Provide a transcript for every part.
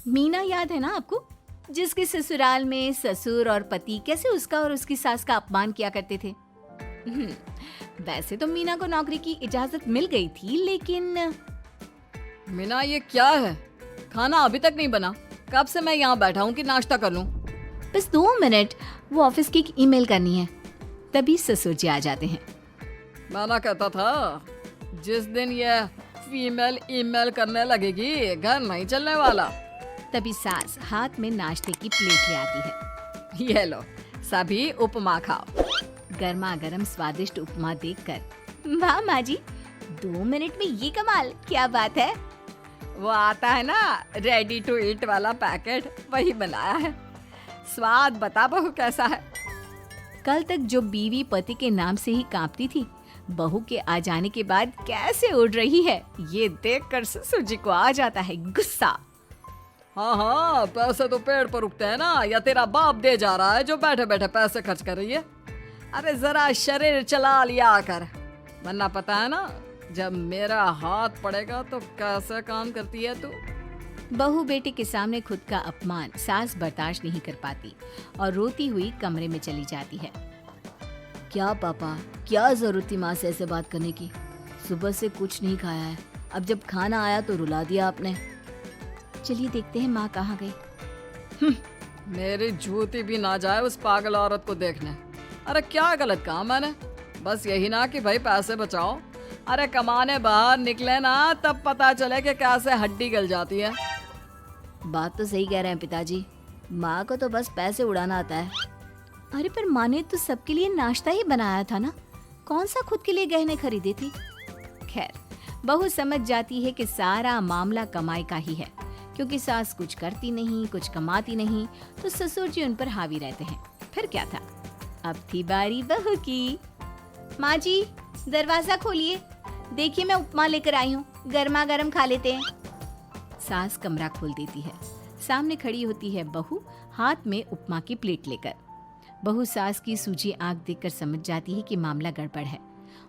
मीना याद है ना आपको, जिसके ससुराल में ससुर और पति कैसे उसका और उसकी सास का अपमान किया करते थे। वैसे तो मीना को नौकरी की इजाजत मिल गई थी, लेकिन मीना, ये क्या है? खाना अभी तक नहीं बना। कब से मैं यहाँ बैठा हूँ कि नाश्ता कर लूँ। बस 2 मिनट, वो ऑफिस की एक ईमेल करनी है। तभी ससुर जी आ जाते हैं। मैंने कहता था जिस दिन ये फीमेल ईमेल करने लगेगी घर नहीं चलने वाला। तभी सास हाथ में नाश्ते की प्लेट ले आती है। ये लो, सभी उपमा खाओ। गर्मा गर्म स्वादिष्ट उपमा देखकर वाह माँ जी, 2 मिनट में ये कमाल, क्या बात है। वो आता है ना रेडी टू ईट वाला पैकेट, वही बनाया है। स्वाद बता बहू कैसा है। कल तक जो बीवी पति के नाम से ही कांपती थी, बहू के आ जाने के बाद कैसे उड़ रही है, ये देखकर ससुर जी को आ जाता है गुस्सा। हाँ हाँ, पैसे तो पेड़ पर उगते हैं ना, या तेरा बाप दे जा रहा है जो बैठे बैठे पैसे खर्च कर रही है। अरे जरा शरीर चला लिया कर, वरना पता है ना जब मेरा हाथ पड़ेगा तो कैसे काम करती है तू। बहू बेटे के सामने खुद का अपमान सास बर्दाश्त नहीं कर पाती और रोती हुई कमरे में चली जाती है। क्या पापा, क्या जरूरत थी माँ से ऐसे बात करने की? सुबह से कुछ नहीं खाया है, अब जब खाना आया तो रुला दिया आपने। चलिए देखते हैं माँ कहाँ गई। मेरी जूती भी ना जाए उस पागल औरत को देखने। अरे क्या गलत काम मैंने? बस यही ना कि भाई पैसे बचाओ। अरे कमाने बाहर निकले ना तब पता चले कि कैसे हड्डी गल जाती है। बात तो सही कह रहे हैं पिताजी, माँ को तो बस पैसे उड़ाना आता है। अरे पर माँ ने तो सबके लिए नाश्ता ही बनाया था ना, कौन सा खुद के लिए गहने खरीदे थे। खैर, बहू समझ जाती है कि सारा मामला कमाई का ही है, क्योंकि सास कुछ करती नहीं, कुछ कमाती नहीं, तो ससुर जी उन पर हावी रहते हैं। फिर क्या था, अब थी बारी बहू की। माँ जी, दरवाजा खोलिए, देखिए मैं उपमा लेकर आई हूँ, गर्मा गर्म खा लेते हैं। सास कमरा खोल देती है। सामने खड़ी होती है बहू, हाथ में उपमा की प्लेट लेकर। बहू सास की सूजी आंख देखकर समझ जाती है कि मामला गड़बड़ है।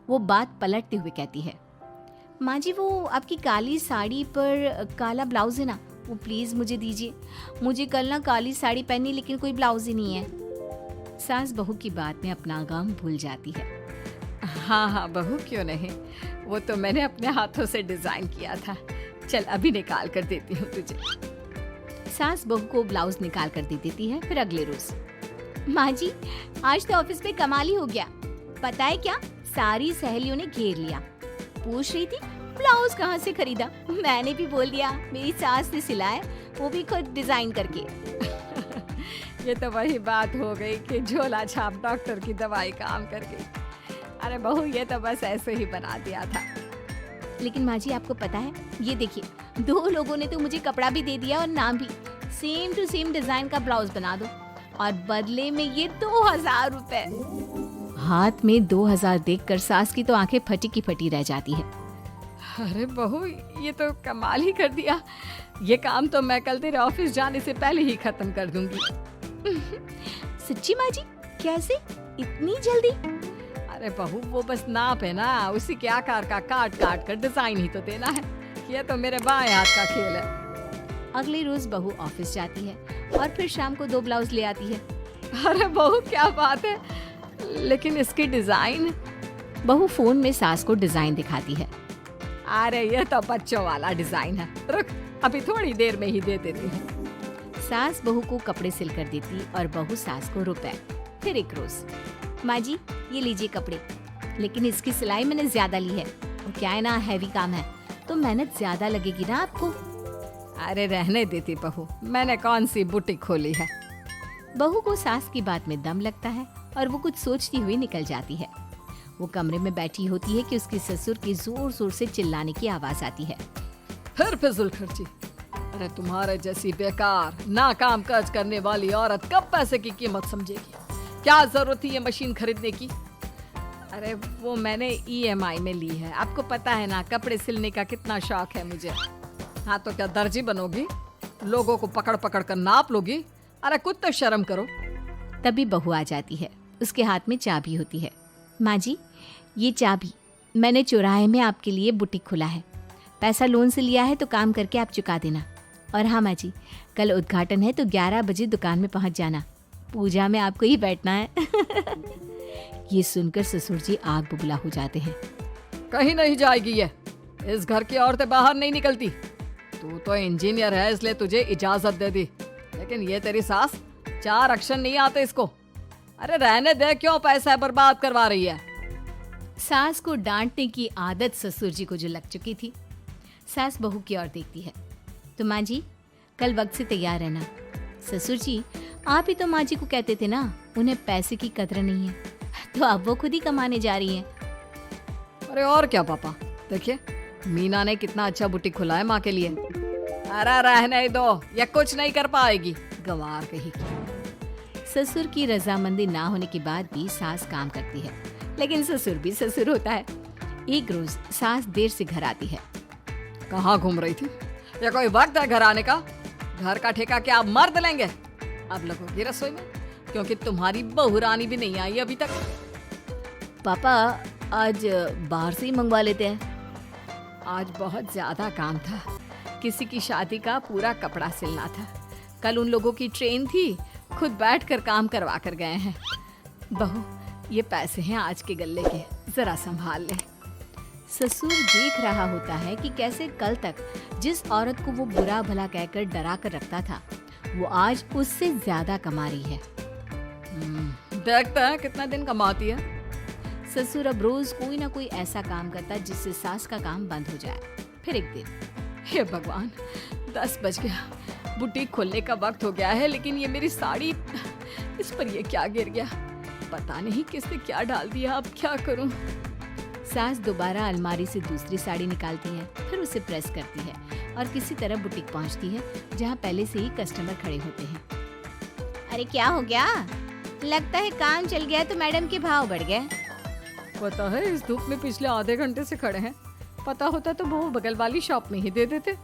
वो बात पलटते हुए कहती है, माँ जी वो आपकी काली साड़ी पर काला ब्लाउज है ना, वो प्लीज मुझे दीजिए। मुझे कल ना काली साड़ी पहनी लेकिन कोई ब्लाउज ही नहीं है। सास बहू की बात में अपना गम भूल जाती है। हाँ हाँ बहू, क्यों नहीं, वो तो मैंने अपने हाथों से डिजाइन किया था। चल अभी निकाल कर देती हूँ तुझे। सास बहू को ब्लाउज निकाल कर दे देती है। फिर अगले रोज, माँ जी आज तो ऑफिस में कमाल ही हो गया, पता है क्या, सारी सहेलियों ने घेर लिया, पूछ रही थी ब्लाउज कहाँ से खरीदा। मैंने भी बोल दिया मेरी सास ने सिलाया, वो भी खुद डिजाइन करके। ये तो वही बात हो गई कि झोला छाप डॉक्टर की दवाई काम कर गई। अरे बहू, ये तो बस ऐसे ही बना दिया था। लेकिन माँ जी आपको पता है, ये देखिए 2 लोगों ने तो मुझे कपड़ा भी दे दिया और नाम भी, सेम टू सेम डिजाइन का ब्लाउज बना दो, और बदले में ये 2000 रुपए। हाथ में 2000 देखकर सास की तो आंखें फटी की फटी रह जाती है। अरे बहू, ये तो कमाल ही कर दिया। ये काम तो मैं कल तेरे ऑफिस जाने से पहले ही खत्म कर दूंगी। सच्ची माँ जी, कैसे इतनी जल्दी? अरे बहू, वो बस नाप है ना, उसी के आकार का काट काट कर डिजाइन ही तो देना है। ये तो मेरे बाएं हाथ का खेल है। अगले रोज बहू ऑफिस जाती है और फिर शाम को 2 ब्लाउज ले आती है। अरे बहू, क्या बात है, लेकिन इसकी डिजाइन। बहू फोन में सास को डिजाइन दिखाती है। अरे ये तो बच्चों वाला डिजाइन है, रुक अभी थोड़ी देर में ही दे देती हूँ। सास बहू को कपड़े सिल कर देती और बहू सास को रुपए। फिर एक रोज, माँ जी ये लीजिए कपड़े, लेकिन इसकी सिलाई मैंने ज्यादा ली है, वो क्या है ना हैवी काम है, तो मेहनत ज्यादा लगेगी ना आपको। अरे रहने देती बहू, मैंने कौन सी बुटीक खोली है। बहू को सास की बात में दम लगता है और वो कुछ सोचती हुई निकल जाती है। वो कमरे में बैठी होती है कि उसके ससुर की जोर जोर से चिल्लाने की आवाज आती है। फिर फिजूल खर्ची। अरे तुम्हारे जैसी बेकार नाकाम काज करने वाली औरत कब पैसे की कीमत समझेगी? क्या जरूरत थी ये मशीन खरीदने की? अरे वो मैंने EMI में ली है, आपको पता है ना कपड़े सिलने का कितना शौक है मुझे। हाँ तो क्या दर्जी बनोगी? लोगों को पकड़ पकड़ कर नाप लोगी? अरे कुछ तो शर्म करो। तभी बहू आ जाती है, उसके हाथ में चाबी होती है। माँ जी ये चाबी, मैंने चौराहे में आपके लिए बुटीक खोला है, पैसा लोन से लिया है तो काम करके आप चुका देना, और हाँ माँ जी, कल उद्घाटन है तो 11 बजे दुकान में पहुंच जाना। पूजा में आपको ही बैठना है। ये सुनकर ससुर जी आग बबूला हो जाते हैं। कहीं नहीं जाएगी ये। इस घर की औरतें बाहर नहीं निकलती। तू तो इंजीनियर है इसलिए तुझे इजाजत दे दी, लेकिन ये तेरी सास 4 अक्षर नहीं आते इसको। अरे रहने दे, क्यों पैसा बर्बाद करवा रही है। सास को डांटने की आदत ससुर जी को जो लग चुकी थी। सास बहू की ओर देखती है। तो माँ जी, कल वक्त से तैयार रहना। ससुर जी, आप ही तो माँ जी को कहते थे ना उन्हें पैसे की कदर नहीं है, तो अब वो खुद ही कमाने जा रही हैं। अरे और क्या पापा, देखिए मीना ने कितना अच्छा बुटीक खुला है माँ के लिए। अरे रहने दो, ये कुछ नहीं कर पाएगी, गंवार कहीं की। ससुर की रजामंदी ना होने के बाद भी सास काम करती है, लेकिन ससुर भी ससुर होता है। एक रोज सास देर से घर आती है। कहाँ घूम रही थी? ये कोई वक्त है घर आने का? घर का ठेका क्या आप मर्द लेंगे? अब लगोगी रसोई में, क्योंकि तुम्हारी बहू रानी भी नहीं आई अभी तक। पापा, आज बाहर से ही मंगवा लेते हैं। आज बहुत ज्यादा काम था। किसी की शादी का पूरा कपड़ा सिलना था। कल उन लोगों की ट्रेन थी, खुद बैठकर काम करवा कर गए हैं। बहू, ये पैसे हैं आज के गल्ले के, जरा संभाल ले। ससुर देख रहा होता है कि कैसे कल तक जिस औरत को वो बुरा भला कहकर डरा कर रखता था, वो आज उससे ज्यादा कमा रही है। देखता है कितना दिन कमाती है। ससुर अब रोज कोई ना कोई ऐसा काम करता जिससे सास का काम बंद हो जाए। फिर एक दिन, हे भगवान, 10 बज गया, बुटीक खोलने का वक्त हो गया है, लेकिन ये मेरी साड़ी, इस पर ये क्या गिर गया? पता नहीं किसने क्या डाल दिया, अब क्या करूं? सास दोबारा अलमारी से दूसरी साड़ी निकालती है, फिर उसे प्रेस करती है और किसी तरह बुटीक पहुंचती है, जहां पहले से ही कस्टमर खड़े होते हैं। अरे क्या हो गया? लगता है काम चल गया तो मैडम के भाव बढ़ गए। पता है, इस धूप में पिछले आधे घंटे से खड़े हैं। पता होता तो वो बगल वाली शॉप में ही दे देते।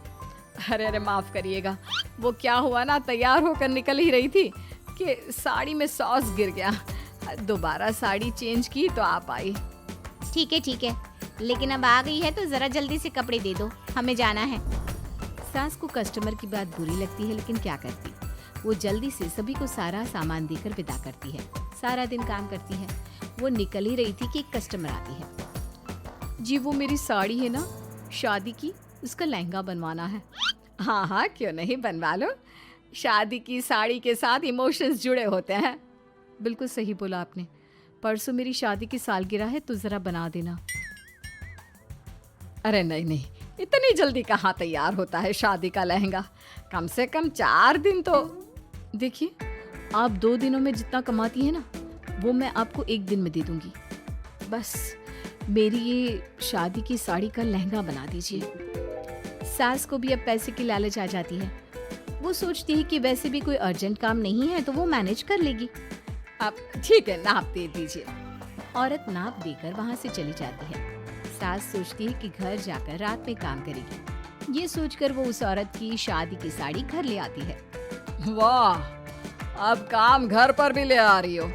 अरे माफ करिएगा, वो क्या हुआ ना, तैयार होकर निकल ही रही थी कि साड़ी में सॉस गिर गया। दोबारा साड़ी चेंज की तो आप आई। ठीक है, लेकिन अब आ गई है तो जरा जल्दी से कपड़े दे दो, हमें जाना है। सास को कस्टमर की बात बुरी लगती है, लेकिन क्या करती, वो जल्दी से सभी को सारा सामान देकर विदा करती है। सारा दिन काम करती है। वो निकल ही रही थी कि एक कस्टमर आती है। जी, वो मेरी साड़ी है ना शादी की, उसका लहंगा बनवाना है। हाँ हाँ, क्यों नहीं, बनवा लो। शादी की साड़ी के साथ इमोशंस जुड़े होते हैं। बिल्कुल सही बोला आपने। परसों मेरी शादी की सालगिरह है, तो जरा बना देना। अरे नहीं, इतनी जल्दी कहाँ तैयार होता है शादी का लहंगा? कम से कम 4 दिन तो। देखिए, आप 2 दिनों में जितना कमाती है ना, वो मैं आपको 1 दिन में दे दूंगी। बस मेरी ये शादी की साड़ी का लहंगा बना दीजिए। सास को भी अब पैसे की लालच आ जाती है। वो सोचती है कि वैसे भी कोई अर्जेंट काम नहीं है तो वो मैनेज कर लेगी। आप ठीक है, नाप दे दीजिए। औरत नाप देकर वहाँ से चली जाती है। सास सोचती है कि घर जाकर रात में काम करेगी। ये सोचकर वो उस औरत की शादी की साड़ी घर ले आती है। वाह, अब काम घर पर भी ले आ रही हो।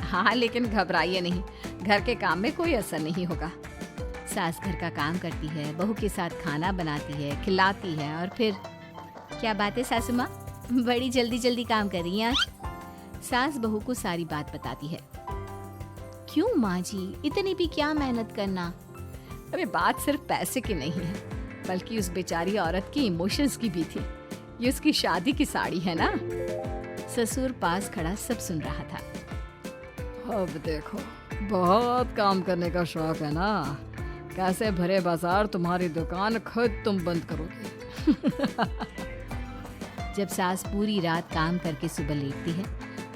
हाँ, लेकिन घबराइए नहीं, घर के काम में कोई असर नहीं होगा। सास घर का काम करती है, बहू के साथ खाना बनाती है, खिलाती है, और फिर क्या बात है सासू माँ, बड़ी जल्दी जल्दी काम कर रही हैं आज। सास बहू को सारी बात बताती है। क्यों माँ जी, इतनी भी क्या मेहनत करना? अरे बात सिर्फ पैसे की नहीं है, बल्कि उस बेचारी औरत की इमोशंस की भी थी। ये उसकी शादी की साड़ी है ना। ससुर पास खड़ा सब सुन रहा था। अब देखो, बहुत काम करने का शौक है ना। कैसे भरे बाजार तुम्हारी दुकान खुद तुम बंद करोगे। जब सास पूरी रात काम करके सुबह लेटती है,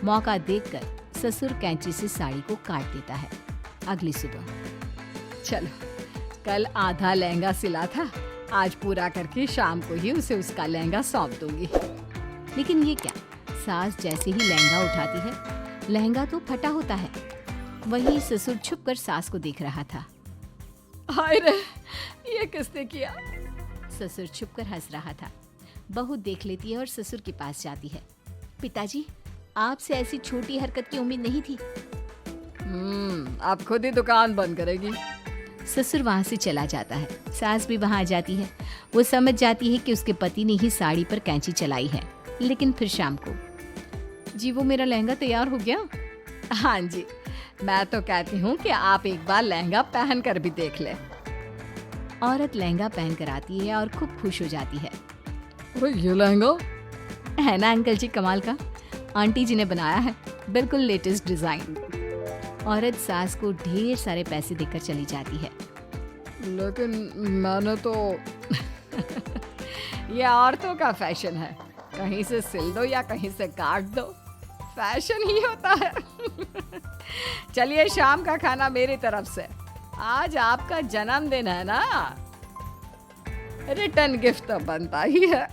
मौका देखकर ससुर कैंची से साड़ी को काट देता है। अगली सुबह, चलो, कल आधा लहंगा सिला था, आज पूरा करके शाम को ही उसे उसका लहंगा सौंप दूंगी। लेकिन ये क्या, सास जैसे ही लहंगा उठाती है, लहंगा तो फटा होता है। वहीं ससुर छुपकर सास को देख रहा था। हाय रे, ये किसने किया? ससुर छुपकर हंस रहा था। बहू देख लेती है और ससुर के पास जाती है। पिताजी, आपसे ऐसी छोटी हरकत की उम्मीद नहीं थी। आप खुद ही दुकान बंद करेगी। ससुर वहाँ से चला जाता है। सास भी वहाँ आ जाती है। वो समझ जाती है कि उसके पति ने ही साड़ी पर कैंची चलाई है। लेकिन फिर शाम को, जी वो मेरा लहंगा तैयार हो गया। हाँ जी, मैं तो कहती हूँ कि आप एक बार लहंगा पहन कर भी देख ले। औरत लहंगा पहन कर आती है और खूब खुश हो जाती है। अरे ये लहंगा है ना अंकल जी कमाल का, आंटी जी ने बनाया है, बिल्कुल लेटेस्ट डिजाइन। औरत सास को ढेर सारे पैसे देकर चली जाती है। लेकिन मैंने तो ये औरतों का फैशन है, कहीं से सिल दो या कहीं से काट दो, फैशन ही होता है। चलिए शाम का खाना मेरी तरफ से, आज आपका जन्मदिन है ना, रिटर्न गिफ्ट तो बनता ही है।